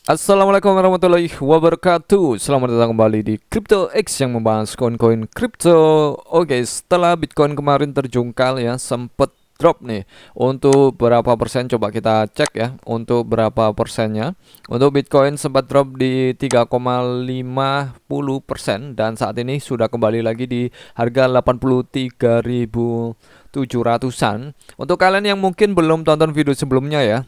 Assalamualaikum warahmatullahi wabarakatuh. Selamat datang kembali di Crypto X yang membahas koin-koin kripto. Oke, setelah Bitcoin kemarin terjungkal ya, sempet drop nih. Untuk berapa persen coba kita cek ya. Untuk berapa persennya? Untuk Bitcoin sempat drop di 3,50% dan saat ini sudah kembali lagi di harga 83.700-an. Untuk kalian yang mungkin belum tonton video sebelumnya ya,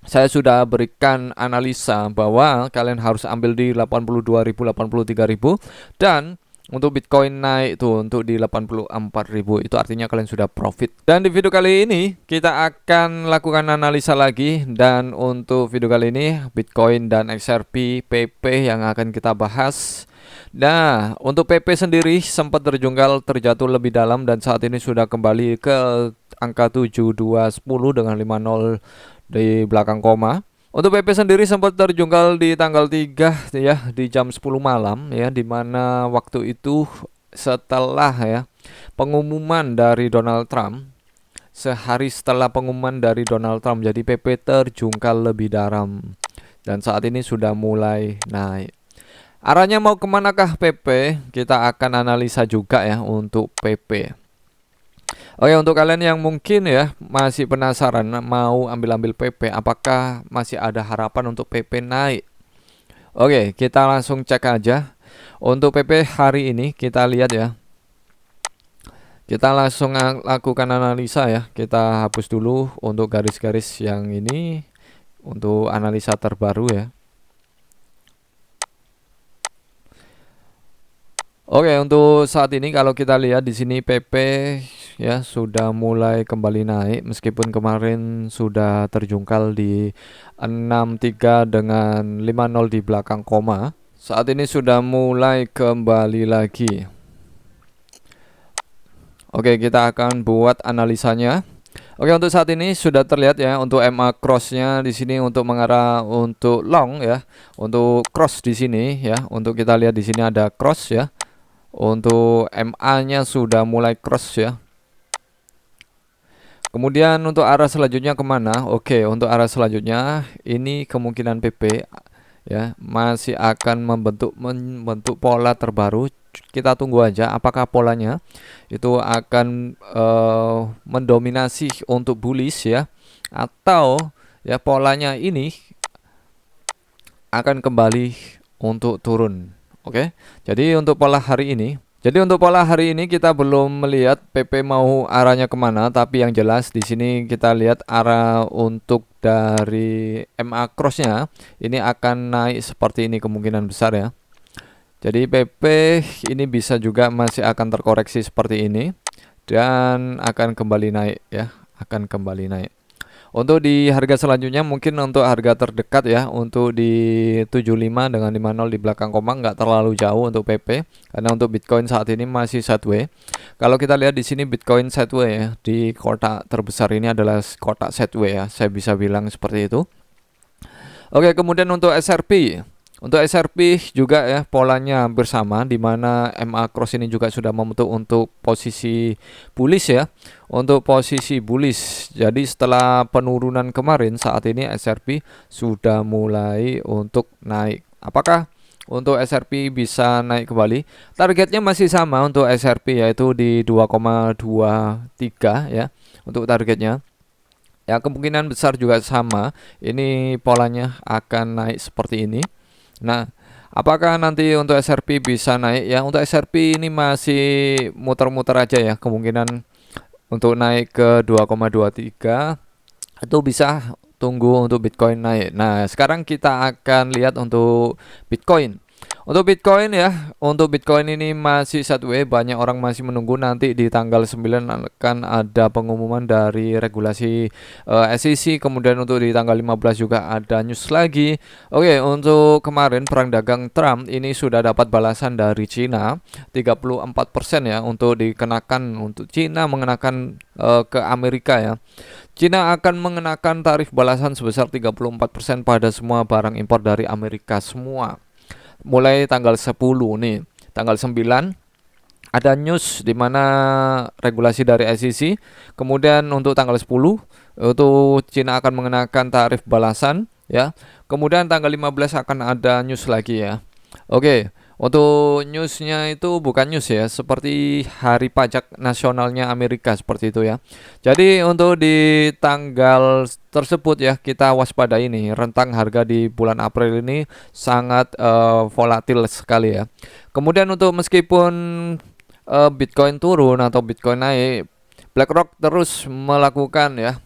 saya sudah berikan analisa bahwa kalian harus ambil di 82.000, 83.000, dan untuk Bitcoin naik tuh untuk di 84.000, itu artinya kalian sudah profit. Dan di video kali ini kita akan lakukan analisa lagi, dan untuk video kali ini Bitcoin dan XRP PP yang akan kita bahas. Nah, untuk PP sendiri sempat terjungkal terjatuh lebih dalam dan saat ini sudah kembali ke angka 7210 dengan 50 di belakang koma. Untuk PP sendiri sempat terjungkal di tanggal 3 ya, di jam 10 malam ya, di mana waktu itu setelah ya pengumuman dari Donald Trump. Sehari setelah pengumuman dari Donald Trump, jadi PP terjungkal lebih dalam dan saat ini sudah mulai naik. Arahnya mau kemanakah PP? Kita akan analisa juga ya untuk PP. Oke, untuk kalian yang mungkin ya masih penasaran mau ambil-ambil PP, apakah masih ada harapan untuk PP naik? Oke, kita langsung cek aja. Untuk PP hari ini kita lihat ya. Kita langsung lakukan analisa ya. Kita hapus dulu untuk garis-garis yang ini untuk analisa terbaru ya. Oke, untuk saat ini kalau kita lihat di sini PP ya sudah mulai kembali naik meskipun kemarin sudah terjungkal di 63 dengan 50 di belakang koma. Saat ini sudah mulai kembali lagi. Oke, kita akan buat analisanya. Oke, untuk saat ini sudah terlihat ya untuk MA cross-nya di sini untuk mengarah untuk long ya. Untuk cross di sini ya. Untuk kita lihat di sini ada cross ya. Untuk MA-nya sudah mulai cross ya. Kemudian untuk arah selanjutnya kemana? Oke, untuk arah selanjutnya ini kemungkinan PP ya masih akan membentuk pola terbaru. Kita tunggu aja apakah polanya itu akan mendominasi untuk bullish ya, atau ya polanya ini akan kembali untuk turun. Oke, jadi untuk pola hari ini kita belum melihat PP mau arahnya kemana, tapi yang jelas di sini kita lihat arah untuk dari MA cross-nya ini akan naik seperti ini kemungkinan besar ya. Jadi PP ini bisa juga masih akan terkoreksi seperti ini dan akan kembali naik ya, akan kembali naik. Untuk di harga selanjutnya mungkin untuk harga terdekat ya, untuk di 75 dengan 50 di belakang koma nggak terlalu jauh untuk PP, karena untuk Bitcoin saat ini masih sideways. Kalau kita lihat di sini Bitcoin sideways ya, di kotak terbesar ini adalah kotak sideways ya, saya bisa bilang seperti itu. Oke, kemudian untuk SRP. Untuk SRP juga ya polanya hampir sama, di mana MA cross ini juga sudah membentuk untuk posisi bullish ya. Untuk posisi bullish. Jadi setelah penurunan kemarin saat ini SRP sudah mulai untuk naik. Apakah untuk SRP bisa naik kembali? Targetnya masih sama untuk SRP yaitu di 2,23 ya untuk targetnya. Ya, kemungkinan besar juga sama. Ini polanya akan naik seperti ini. Nah, apakah nanti untuk SRP bisa naik ya? Untuk SRP ini masih muter-muter aja ya, kemungkinan untuk naik ke 2,23 itu bisa tunggu untuk Bitcoin naik. Nah, sekarang kita akan lihat untuk Bitcoin. Untuk Bitcoin ya, untuk Bitcoin ini masih sideways, banyak orang masih menunggu nanti di tanggal 9 akan ada pengumuman dari regulasi SEC, kemudian untuk di tanggal 15 juga ada news lagi. Oke, untuk kemarin perang dagang Trump ini sudah dapat balasan dari Cina 34% ya untuk dikenakan, untuk Cina mengenakan ke Amerika ya. Cina akan mengenakan tarif balasan sebesar 34% pada semua barang impor dari Amerika semua. Mulai tanggal 10 nih, tanggal 9 ada news di mana regulasi dari SEC. Kemudian untuk tanggal 10 itu Cina akan mengenakan tarif balasan ya. Kemudian tanggal 15 akan ada news lagi ya. Oke, untuk newsnya itu bukan news ya, seperti hari pajak nasionalnya Amerika seperti itu ya. Jadi untuk di tanggal tersebut ya kita waspadai ini rentang harga di bulan April ini sangat volatil sekali ya. Kemudian untuk meskipun Bitcoin turun atau Bitcoin naik, BlackRock terus melakukan ya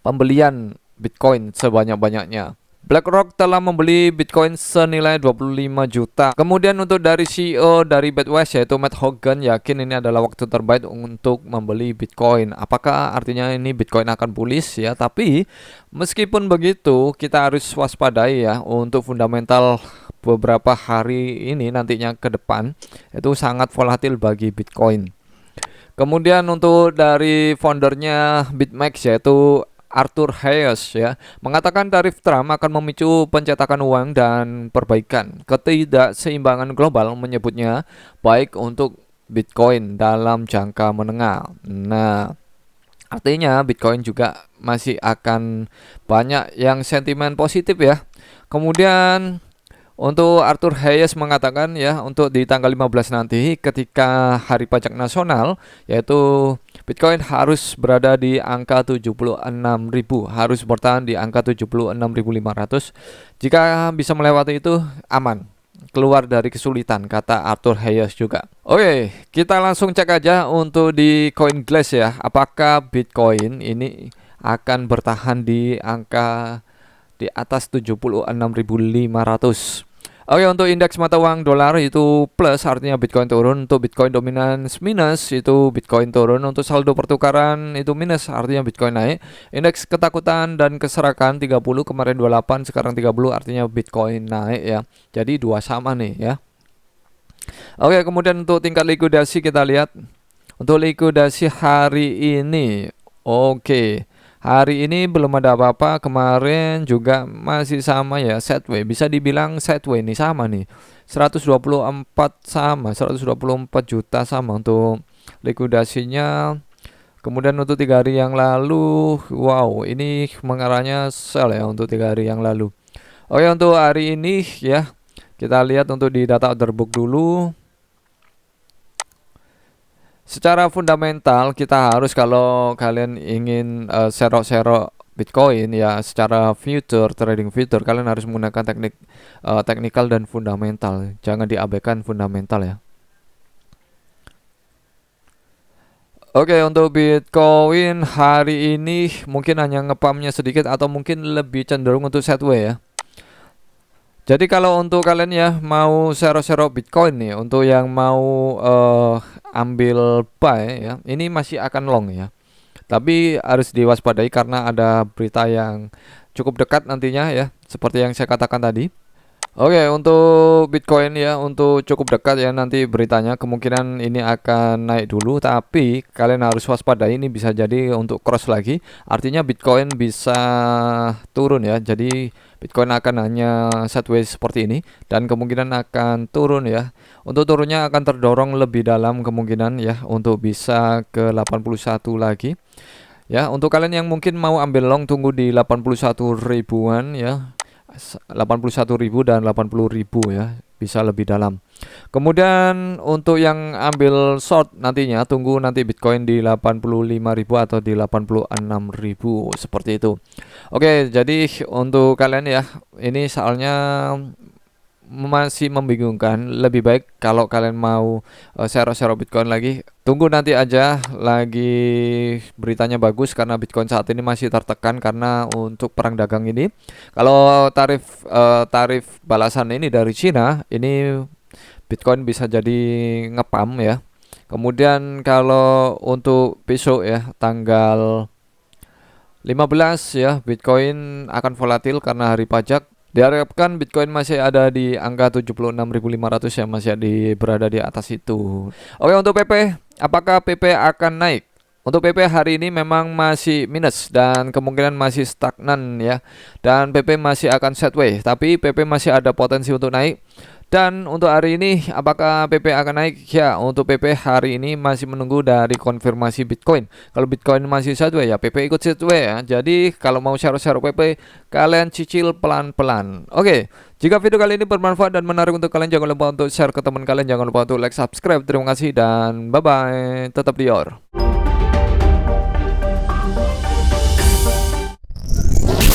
pembelian Bitcoin sebanyak-banyaknya. BlackRock telah membeli Bitcoin senilai 25 juta. Kemudian untuk dari CEO dari Bitwise yaitu Matt Hougan yakin ini adalah waktu terbaik untuk membeli Bitcoin. Apakah artinya ini Bitcoin akan bullish ya? Tapi meskipun begitu kita harus waspadai ya untuk fundamental beberapa hari ini nantinya ke depan itu sangat volatil bagi Bitcoin. Kemudian untuk dari foundernya BitMEX yaitu Arthur Hayes ya mengatakan tarif Trump akan memicu pencetakan uang dan perbaikan ketidakseimbangan global, menyebutnya baik untuk Bitcoin dalam jangka menengah. Nah, artinya Bitcoin juga masih akan banyak yang sentimen positif ya. Kemudian untuk Arthur Hayes mengatakan ya untuk di tanggal 15 nanti ketika hari pajak nasional yaitu Bitcoin harus berada di angka 76.000, harus bertahan di angka 76.500. Jika bisa melewati itu aman, keluar dari kesulitan, kata Arthur Hayes juga. Oke, kita langsung cek aja untuk di CoinGlass ya, apakah Bitcoin ini akan bertahan di angka di atas 76.500. Oke, untuk indeks mata uang dolar itu plus artinya Bitcoin turun, untuk Bitcoin dominance minus itu Bitcoin turun, untuk saldo pertukaran itu minus artinya Bitcoin naik. Indeks ketakutan dan keserakan 30 kemarin 28 sekarang 30 artinya Bitcoin naik ya. Jadi dua sama nih ya. Oke, kemudian untuk tingkat likuidasi kita lihat. Untuk likuidasi hari ini oke. Hari ini belum ada apa-apa, kemarin juga masih sama ya, sideways. Bisa dibilang sideways nih, sama nih. 124 sama, 124 juta sama untuk likuidasinya. Kemudian untuk 3 hari yang lalu, wow, ini mengarahnya sell ya untuk 3 hari yang lalu. Oke, untuk hari ini ya, kita lihat untuk di data order book dulu. Secara fundamental kita harus, kalau kalian ingin serok-serok Bitcoin ya secara future, trading future, kalian harus menggunakan teknik technical dan fundamental. Jangan diabaikan fundamental ya. Oke, untuk Bitcoin hari ini mungkin hanya ngepumpnya sedikit atau mungkin lebih cenderung untuk sideways ya. Jadi kalau untuk kalian ya mau sero-sero Bitcoin nih, untuk yang mau ambil buy ya, ini masih akan long ya. Tapi harus diwaspadai karena ada berita yang cukup dekat nantinya ya, seperti yang saya katakan tadi. Oke, untuk Bitcoin ya, untuk cukup dekat ya nanti beritanya, kemungkinan ini akan naik dulu, tapi kalian harus waspada, ini bisa jadi untuk cross lagi, artinya Bitcoin bisa turun ya. Jadi Bitcoin akan hanya sideways seperti ini dan kemungkinan akan turun ya. Untuk turunnya akan terdorong lebih dalam kemungkinan ya, untuk bisa ke 81 lagi. Ya, untuk kalian yang mungkin mau ambil long, tunggu di 81 ribuan ya. 81.000 dan 80.000 ya, bisa lebih dalam. Kemudian untuk yang ambil short nantinya tunggu nanti Bitcoin di 85.000 atau di 86.000 seperti itu. Oke, jadi untuk kalian ya, ini soalnya masih membingungkan. Lebih baik kalau kalian mau share Bitcoin lagi, tunggu nanti aja lagi beritanya bagus, karena Bitcoin saat ini masih tertekan karena untuk perang dagang ini. Kalau tarif balasan ini dari Cina, ini Bitcoin bisa jadi ngepam ya. Kemudian kalau untuk besok ya tanggal 15 ya, Bitcoin akan volatil karena hari pajak. Diharapkan Bitcoin masih ada di angka 76.500 ya, masih berada di atas itu. Oke, untuk PP, apakah PP akan naik? Untuk PP hari ini memang masih minus dan kemungkinan masih stagnan ya. Dan PP masih akan sideways, tapi PP masih ada potensi untuk naik. Dan untuk hari ini apakah PP akan naik? Ya, untuk PP hari ini masih menunggu dari konfirmasi Bitcoin. Kalau Bitcoin masih sideways ya PP ikut sideways ya. Jadi kalau mau share-share PP kalian cicil pelan-pelan. Oke, jika video kali ini bermanfaat dan menarik untuk kalian, jangan lupa untuk share ke teman kalian, jangan lupa untuk like, subscribe. Terima kasih dan bye bye. Tetap Dior.